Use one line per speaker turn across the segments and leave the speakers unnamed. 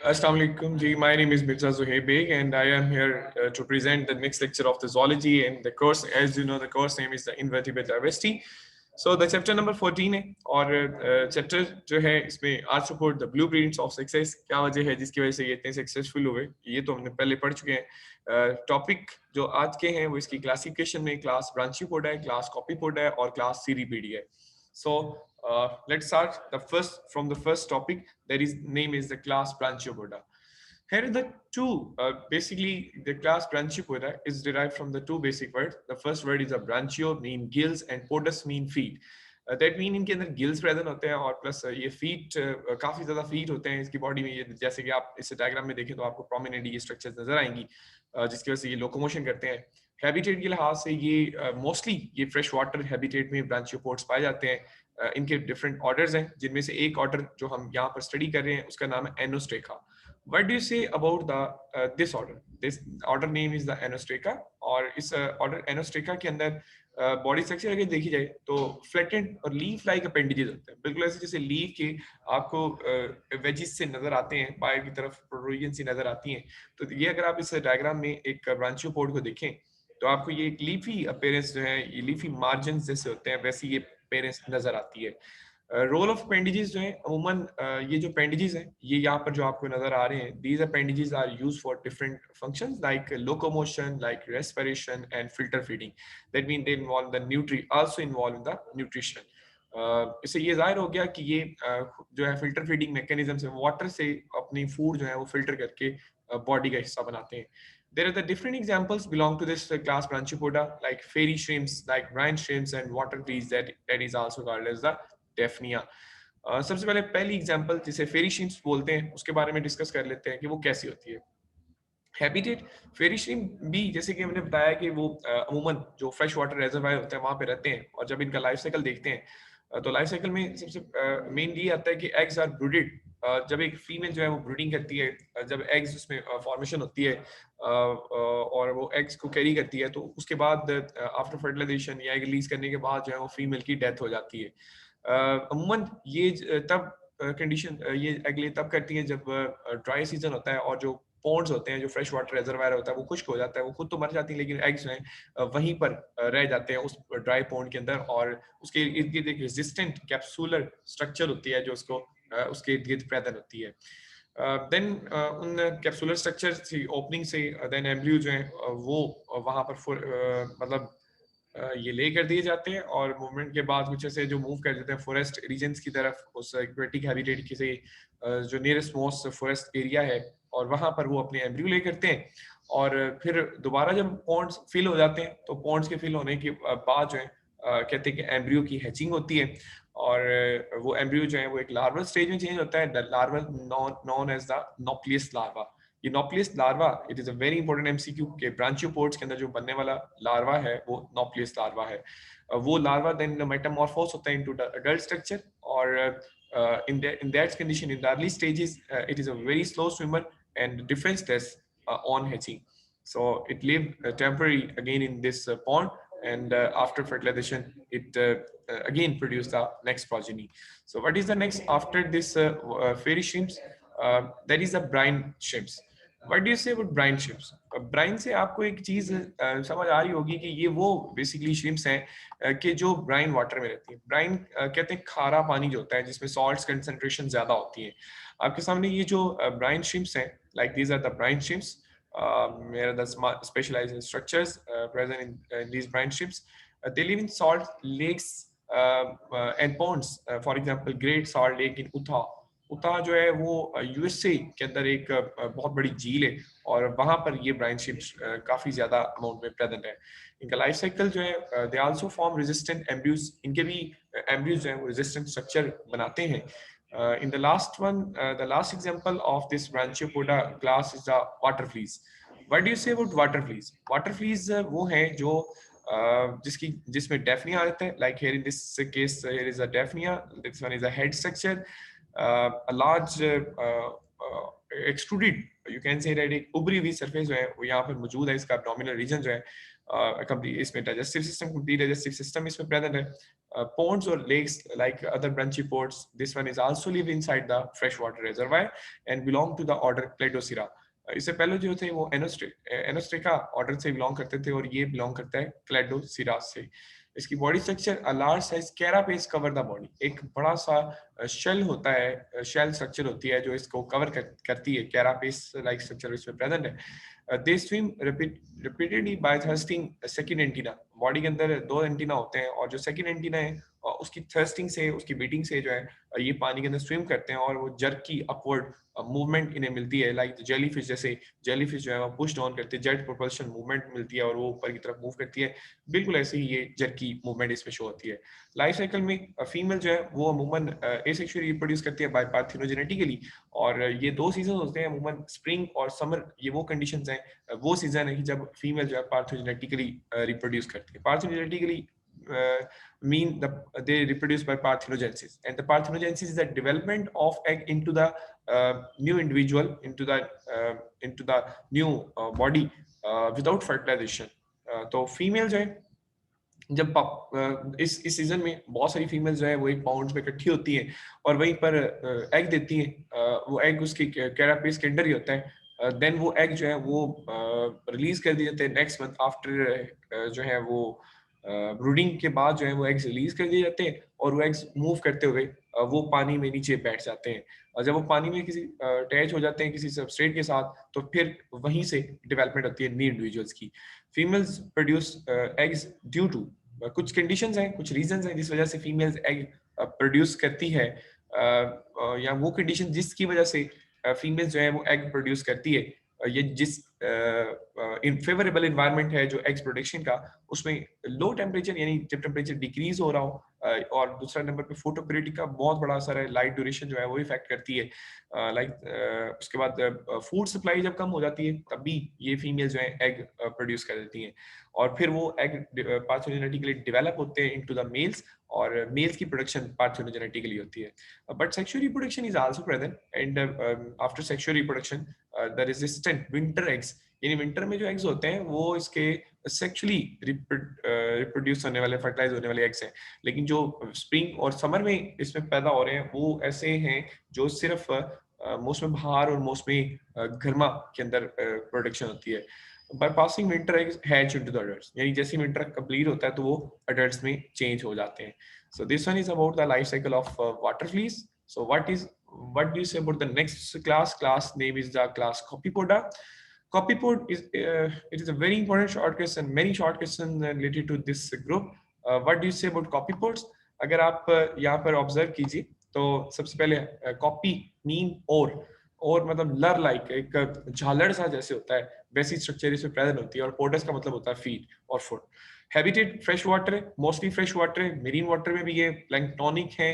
Assalamu alaikum ji. My name is Mirza Zuhair Beg and I am here to present the next lecture of the zoology and the course. As you know, the course name is the Invertebrate Diversity. So the chapter number 14 है और chapter जो है इसमें आज support the blueprints of success क्या वजह है जिसकी वजह से ये इतने successful हुए ये तो हमने पहले पढ़ चुके हैं टॉपिक जो आज के हैं वो इसकी क्लासिफिकेशन में क्लास ब्रांचीपोडा है क्लास कॉपीपोडा है और क्लास सीरीपीडी है so let's start the first topic that is name is the class Branchiopoda. Here the two basically the class Branchiopoda is derived from the two basic words. The first word is a branchio mean gills and podus mean feet. That mean इनके अंदर gills present होते हैं और plus ये feet काफी ज्यादा feet होते हैं इसकी बॉडी में ये जैसे कि आप इस डायग्राम में देखें तो आपको प्रोमिनेंट ये स्ट्रक्चर्स नजर आएंगी जिसकी वजह से ये लोकोमोशन करते हैं हैबिटेट के लिहाज से ये मोस्टली ये फ्रेश वाटर हैबिटेट में ब्रांचियोपोड्स पाए जाते हैं इनके डिफरेंट ऑर्डर्स हैं जिनमें से एक ऑर्डर जो हम यहाँ पर स्टडी कर रहे हैं उसका नाम है Anostraca what do you say about the this order name is the Anostraca और इस ऑर्डर एनोस्ट्रेका के अंदर बॉडी स्ट्रक्चर अगर देखी जाए तो फ्लैटेंड और लीफ लाइक अपेंडेजेस होते हैं बिल्कुल ऐसे जैसे लीफ के आपको वेजिस से नजर आते हैं बाहर की तरफ प्रोटोरियन से नजर आती हैं तो ये अगर आप इस डायग्राम में एक ब्रांचियोपोड को देखें तो आपको ये एक लीफी अपेयरेंस जो है ये लीफी मार्जिन जैसे होते हैं वैसी ये अपेयरेंस नजर आती है रोल ऑफ अपेंडेजेस जो है अमूमन ये जो अपेंडेजेस हैं ये यहाँ पर जो आपको नजर आ रहे हैं these appendages are used for different functions like locomotion like respiration and filter feeding that mean they involve the nutri also involve in the nutrition इससे ये जाहिर हो गया कि ये जो है फिल्टर फीडिंग मैकेनिज्म से वाटर से अपनी फूड जो है वो फिल्टर करके बॉडी का हिस्सा बनाते हैं There are the different examples belong to this class Branchiopoda, like fairy shrimps, like brine shrimps, and water fleas that is also called as the Daphnia. सबसे पहले पहली एग्जांपल जिसे फेरी श्रिम्प्स बोलते हैं उसके बारे में डिस्कस कर लेते हैं कि वो कैसी होती है हैबिटेट फेरी श्रिम्प भी जैसे कि हमने बताया कि वो अमूमन जो फ्रेश वाटर रिजर्वायर होते हैं वहां पे रहते हैं और जब इनका लाइफ साइकिल देखते हैं तो लाइफ साइकिल में सबसे मेन ये आता है कि एग्स आर ब्रूडेड जब एक फीमेल जो है वो ब्रूडिंग करती है जब एग्स उसमें फॉर्मेशन होती है और वो एग्स को कैरी करती है तो उसके बाद आफ्टर फर्टिलाइजेशन या एग रिलीज करने के बाद जो है वो फीमेल की डेथ हो जाती है अमूमन ये तब कंडीशन ये एग तब करती है जब ड्राई सीजन होता है और जो पॉन्ड्स होते हैं जो फ्रेश वाटर रिजर्वायर होता है वो खुश्क हो जाता है वो खुद तो मर जाती है लेकिन एग्स हैं वहीं पर रह जाते हैं उस ड्राई पॉन्ड के अंदर और उसके इर्द गिर्द एक रेजिस्टेंट कैप्सूलर स्ट्रक्चर होती है जो उसको उसके इर्द गिर्द प्रेजेंट होती है देन उन कैप्सूलर स्ट्रक्चर से ओपनिंग से देन एम्ब्रियो जो है वो वहाँ पर मतलब ये ले कर दिए जाते हैं और मूवमेंट के बाद कुछ ऐसे जो मूव कर देते हैं फॉरेस्ट रीजन्स की तरफ उस एक्वेटिक हैबिटेट की से जो नियरेस्ट मोस्ट फॉरेस्ट एरिया है और वहां पर वो अपने एम्ब्रियो ले करते हैं और फिर दोबारा जब पॉन्ड्स फिल हो जाते हैं तो पॉन्ड्स के फिल होने के बाद जो है कहते हैं कि एम्ब्रियो की हैचिंग होती है और वो एम्ब्रियो जो है वो एक लार्वल स्टेज में चेंज होता है larval known as the nauplius larva ये nauplius larva it is a very important MCQ के ब्रांचियोपोड्स के अंदर जो बनने वाला लार्वा है वो नॉप्लियस लार्वा है वो लार्वा देन मेटामॉर्फोस होता है इनटू द अडल्ट स्ट्रक्चर और in that condition in the early stages it is a very slow swimmer and defenseless on hatching so it live temporary again in this pond and after fertilization it again produce the next progeny so what is the next after this fairy shrimps that is the brine shrimps what do you say about brine shrimps brine से आपको एक चीज समझ आ रही होगी कि ये वो बेसिकली श्रिम्प्स हैं कि जो ब्राइन वाटर में रहती है ब्राइन कहते हैं खारा पानी जो होता है जिसमें सॉल्ट्स कंसंट्रेशन ज्यादा होती है आपके सामने ये जो ब्राइन श्रिम्प्स हैं like these are the brine shrimps here the specialized structures present in these brine shrimps they live in salt lakes and ponds for example great salt lake in Utah जो है वो USA के अंदर एक बहुत बड़ी झील है और वहां पर ये ब्राइन शिप्स काफी ज्यादा अमाउंट में प्रेजेंट है इनका लाइफ साइकिल जो है they also form resistant embryos इनके भी एम्ब्रियोज जो है वो रेजिस्टेंट स्ट्रक्चर बनाते हैं in the last one the last example of this Branchiopoda class is the water fleas what do you say about water fleas वो हैं जो जिसमें डेफनिया आता है like here in this case here is a daphnia this one is a head structure a large extruded you can say that एक उभरी हुई surface जो है वो यहाँ पर मौजूद है इसका abdominal region जो है इसमें digestive system complete digestive system इसमें प्रेजेंट है ponds or lakes like other branchy ponds. This one is also live inside the freshwater reservoir and belong to the order Cladocera. इससे पहले जो थे वो एनोस्ट्रिका ऑर्डर से बिलोंग करते थे और ये बिलोंग करता है क्लेडोसिरा से। इसकी body structure a large size carapace cover the body, एक बड़ा सा शेल होता है, शेल स्ट्रक्चर होती है जो इसको कवर करती है, कैरापेस लाइक स्ट्रक्चर इसमें प्रेजेंट है। They swim repeatedly by thrusting second antenna, body के अंदर 2 एंटीना होते हैं और जो सेकंड एंटीना है उसकी थ्रस्टिंग से, उसकी बीटिंग से जो है ये पानी के अंदर स्विम करते हैं और वो जर्क की अपवर्ड मूवमेंट इन्हें मिलती है, लाइक जेलीफिश जैसे जेलीफिश जो है वो पुश डाउन करते हैं, जेट प्रोपल्शन मूवमेंट मिलती है और वो ऊपर की तरफ मूव करती है, बिल्कुल ऐसे ही ये जर्क की मूवमेंट इसमें शो होती है। लाइफ साइकिल में फीमेल जो है वो अमूमन एसेक्सुअली रिप्रोड्यूस करती है बाय पार्थिनोजेनेटिकली, और ये 2 सीजन होते हैं अमूमन, स्प्रिंग और समर, ये वो कंडीशंस हैं, वो सीजन है कि जब फीमेल जो है पार्थिनोजेनेटिकली रिप्रोड्यूस करती है। पार्थिनोजेनेटिकली mean they reproduce by parthenogenesis, and the parthenogenesis is the development of egg into the new individual, into the new body without fertilization. तो फीमेल जो है जब इस सीजन में बहुत सारी फीमेल जो है वो एक पाउंड में इकट्ठी होती हैं और वहीं पर एग देती हैं। वो एग उसकी कैरापेस के अंदर ही होता है। देन वो एग जो है वो रिलीज कर दिए जाते हैं नेक्स्ट मंथ आफ्टर, जो है वो ब्रूडिंग के बाद जो है वो एग्स रिलीज कर दिए जाते हैं और वो एग्स मूव करते हुए वो पानी में नीचे बैठ जाते हैं। और जब वो पानी में किसी अटैच हो जाते हैं किसी सबस्ट्रेट के साथ, तो फिर वहीं से डेवलपमेंट होती है न्यू इंडिविजुअल्स की। Females produce eggs due to कुछ कंडीशंस हैं, कुछ रीजंस हैं जिस वजह से फीमेल्स एग प्रोड्यूस करती है, या वो कंडीशन जिसकी वजह से फीमेल्स जो है वो एग प्रोड्यूस करती है, ये जिस फेवरेबल इन्वायरमेंट है जो एग्स प्रोडक्शन का, उसमें लो टेम्परेचर यानी जब टेम्परेचर डिक्रीज हो रहा हो, और दूसरा नंबर पे फोटो प्योरिटी का बहुत बड़ा असर है, लाइट ड्यूरेशन जो है वो इफेक्ट करती है, लाइक उसके बाद फूड सप्लाई जब कम हो जाती है तब भी ये फीमेल जो है एग प्रोड्यूस कर देती हैं और फिर वो एग पार्थेनोजेनेटिकली डेवलप होते हैं इनटू द मेल्स, और मेल्स की प्रोडक्शन पार्थेनोजेनेटिकली होती है। But sexual reproduction is also present, and after sexual reproduction the resistant winter eggs, यानी विंटर में जो एग्स होते हैं वो इसके सेक्सुअली रिप्रोड्यूस होने वाले, फर्टिलाइज होने वाले एग्स हैं, लेकिन जो स्प्रिंग और समर में इसमें पैदा हो रहे हैं वो ऐसे हैं जो सिर्फ मौसम बहार और मौसम गर्मा के अंदर प्रोडक्शन होती है। By passing winter eggs hatch into the adults, यानी जैसे विंटर कंप्लीट होता है तो वो अडल्ट्स में चेंज हो जाते हैं। So this one is about the life cycle of water fleas. So what do you say about the next class name is the class Copypoda. Copypod is it is a very important short question, many short questions related to this group. What do you say about copypods? अगर आप यहाँ पर observe कीजिए तो सबसे पहले copy mean और मतलब लर लाइक एक झालर सा जैसे होता है वैसी स्ट्रक्चर इसमें प्रेजेंट होती है, और पोडस का मतलब होता है फीड और फूड। हैबिटेट फ्रेश वाटर है, मोस्टली फ्रेश वाटर है, मेरीन वाटर में भी ये प्लैंक्टोनिक है,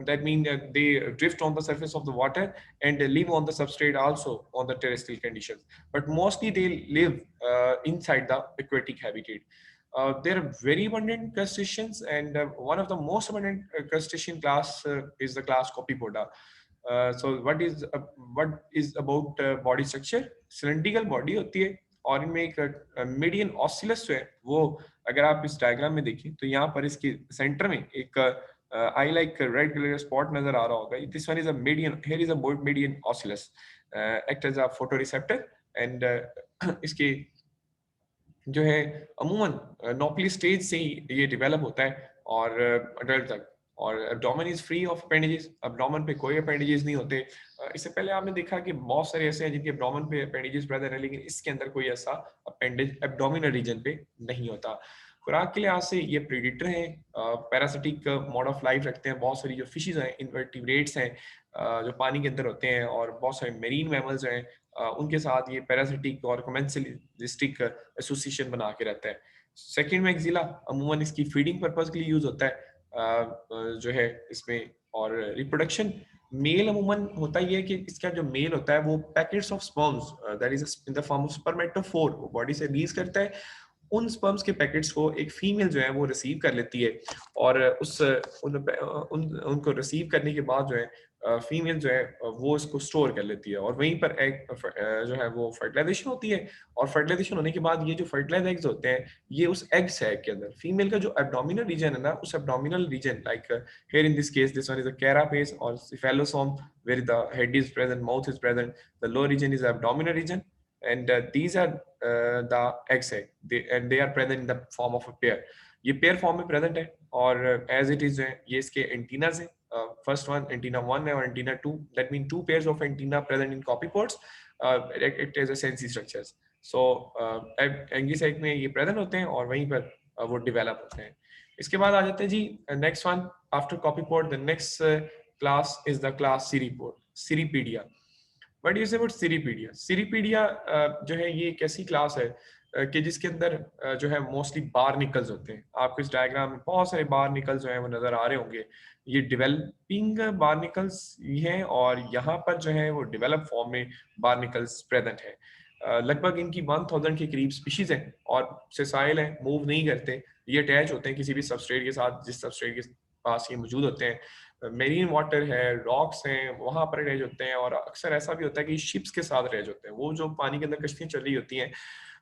that mean they drift on the surface of the water and live on the substrate also on the terrestrial conditions, but mostly they live inside the aquatic habitat. There are very abundant crustaceans, and one of the most abundant crustacean class is the class Copypoda. So what is about body structure? Cylindrical body होती है और इनमें एक median ऑसिलस जो है वो, अगर आप इस डायग्राम में देखें तो यहाँ पर इसके सेंटर में एक I like red color spot नजर आ रहा होगा। This one is a median, here is a median oscillus, act as a photoreceptor, and इसके जो है अमूमन नॉपली स्टेज से ही ये डेवलप होता है और अडल्ट तक, और abdomen is free of appendages, abdomen पे कोई अपेंडेजेस नहीं होते। इससे पहले आपने देखा कि बहुत सारे ऐसे हैं जिनके एब्डोमेन पे अपेंडेजेस प्रेजेंट है, लेकिन इसके अंदर कोई ऐसा अपेंडेज एब्डोमिनल रीजन पे नहीं होता। खुराक के लिहाज से ये प्रेडिटर हैं, पैरासिटिक मोड ऑफ लाइफ रखते हैं, बहुत सारी जो फिशेज हैं, इन्वर्टिब्रेट्स हैं जो पानी के अंदर होते हैं, और बहुत सारे मेरीन मैमल्स हैं उनके साथ ये पैरासिटिक और कमेंसलिस्टिक एसोसिएशन बना के रहता है। सेकंड मैक्सिला अमूमन इसकी फीडिंग पर्पस के लिए यूज होता है जो है इसमें, और रिप्रोडक्शन मेल अमूमन होता ही है कि इसका जो मेल होता है वो packets of sperms that is in the form of spermatophore, वो बॉडी से रिलीज करता है। उन स्पर्म्स के पैकेट्स को एक फीमेल जो है वो रिसीव कर लेती है, और उनको रिसीव करने के बाद जो है फीमेल जो है वो इसको स्टोर कर लेती है और वहीं पर एग जो है वो फर्टिलाइजेशन होती है। और फर्टिलाइजेशन होने के बाद ये जो फर्टिलाइज एग्स होते हैं ये उस एग सैक के अंदर फीमेल का जो एब्डोमिनल रीजन है ना, उस abdominal region like here in this case this one is a carapace or cephalosome where the head is present, mouth is present, the lower region is abdominal region, and these are the egg sac, and they are present in the form of a pair. ये pair form में present है और as it is ये इसके antennas हैं। First one antenna 1 है और antenna 2, that mean two pairs of antenna present in copepods, it is a sensory structures. So एंगी साइट में ये प्रेजेंट होते हैं और वहीं पर वो डेवलप होते हैं। इसके बाद आ जाते हैं जी next one after copepod, the next class is the class cirripede, Cirripedia. What is about Cirripedia? Cirripedia जो है ये एक ऐसी क्लास है कि जिसके अंदर जो है मोस्टली बार्निकल्स होते हैं। आपको इस डायग्राम में बहुत सारे बार्निकल्स जो है वो नजर आ रहे होंगे। ये डेवलपिंग बार्निकल्स हैं और यहाँ पर जो है वो डेवलप फॉर्म में बार्निकल्स प्रेजेंट है। लगभग इनकी 1000 के करीब स्पीशीज हैं और सेसाइल हैं, मूव नहीं करते। ये अटैच होते हैं किसी भी सबस्ट्रेट के साथ जिस सबस्ट्रेट के पास ये मौजूद होते हैं। मेरीन वाटर है, रॉक्स हैं, वहां पर अटैच होते हैं और अक्सर ऐसा भी होता है कि शिप्स के साथ अटैच होते हैं। वो जो पानी के अंदर कश्तियां चल रही होती हैं,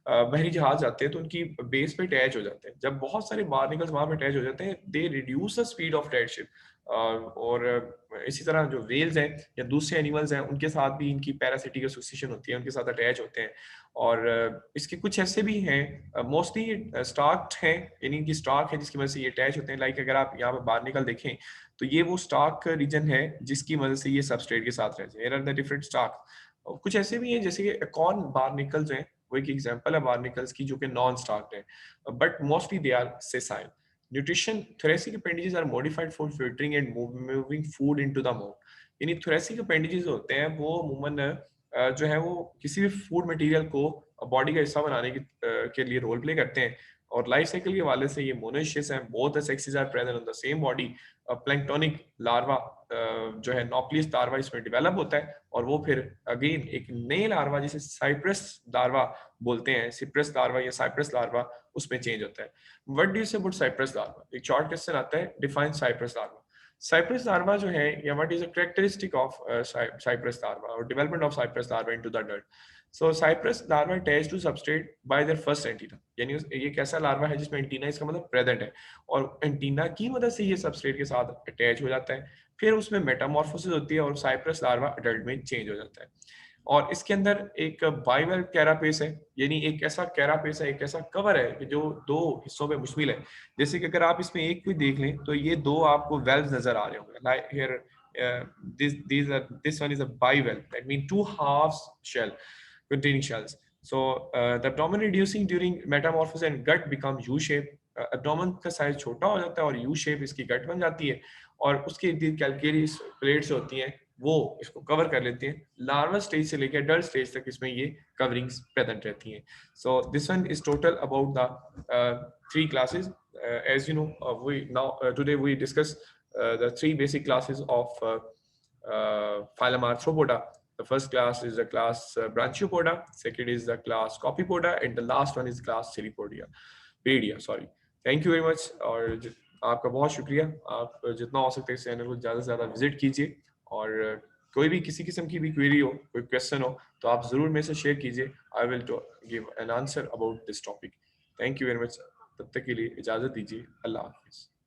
बहरी जहाज आते हैं तो उनकी बेस पे अटैच हो जाते हैं। जब बहुत सारे बार्निकल्स वहां पे अटैच हो जाते हैं, they reduce the speed of that ship. और इसी तरह जो वेल्स हैं या दूसरे एनिमल्स हैं उनके साथ भी इनकी पैरासिटिक एसोसिएशन होती है, उनके साथ अटैच होते हैं। और इसके कुछ ऐसे भी हैं, मोस्टली स्टार्क्ड हैं, यानी इनकी स्टार्क है जिसकी वजह से ये अटैच होते हैं। लाइक अगर आप यहाँ पे बार्निकल देखें तो ये वो स्टार्क रीजन है जिसकी वजह से ये सबस्ट्रेट के साथ रहते हैं। Here are the different stalks। कुछ ऐसे भी हैं जैसे कि कॉर्न बार्निकल्स हैं, वो एक एग्जांपल है बार्निकल्स की जो कि नॉन स्टार्क्ड है but mostly they are sessile. Nutrition, thoracic appendages are modified for filtering and moving food into the mouth। यानी thoracic appendages होते हैं वो अमूमन जो है वो किसी भी फूड मटेरियल को बॉडी का हिस्सा बनाने के लिए रोल प्ले करते हैं। और लाइफ साइकिल के हवाले से ये मोनोशियस हैं, both the sexes are present on the same body. Planktonic larva जो है नॉक्लियस लार्वा इसमें डेवलप होता है और वो फिर अगेन एक नए लार्वा जिसे साइप्रस लार्वा बोलते हैं, सिप्रस लार्वा या साइप्रस लार्वा, उसमें चेंज होता है। What do you say about cypris larva? एक शॉर्ट क्वेश्चन आता है, define cypris larva. Cypris larva जो है या what is the characteristic of cypris larva और development of cypris larva into the adult? So cypris larva attach to substrate by their first antenna, यानी ये एक ऐसा लार्वा है जिसमें एंटीना इसका मतलब प्रेजेंट है और एंटीना की मदद से ये सबस्ट्रेट के साथ अटैच हो जाता है। फिर उसमें मेटामॉर्फोसिस होती है और साइप्रस लार्वा अडल्ट में चेंज हो जाता है। और इसके अंदर एक बाइवेल कैरापेस है, यानी एक ऐसा कैरापेस है, एक ऐसा कवर है कि जो दो हिस्सों में मुश्तमिल है। जैसे कि अगर आप इसमें एक भी देख लें तो ये दो आपको वेल्व्स नजर आ रहे होंगे। Like here this one is a bivalve, that means two halves shell containing shells. So the abdomen reducing during metamorphosis and gut become U shape। abdomen का साइज छोटा हो जाता है और U shape इसकी gut बन जाती है और उसके इर्द गिर्द कैल्केरियस प्लेट्स होती हैं वो इसको कवर कर लेती हैं। लार्वा स्टेज से लेकर अडल्ट स्टेज तक इसमें ये कवरिंग्स प्रेजेंट रहती हैं। So this one is total about the 3 classes। As you know, we now today we discuss the 3 basic classes of phylum Arthropoda. The first class is the class Branchiopoda, second is the class Copypoda, and the last one is class Cerepodia, Pedia, sorry। Thank you very much और आपका बहुत शुक्रिया। आप जितना हो सकता है इस चैनल को ज़्यादा से ज़्यादा विजिट कीजिए और कोई भी किसी किस्म की भी क्वेरी हो, कोई क्वेश्चन हो तो आप ज़रूर मेरे से शेयर कीजिए। I will give an answer about this topic. Thank you very much. तब तक के लिए इजाज़त दीजिए। अल्लाह हाफिज़।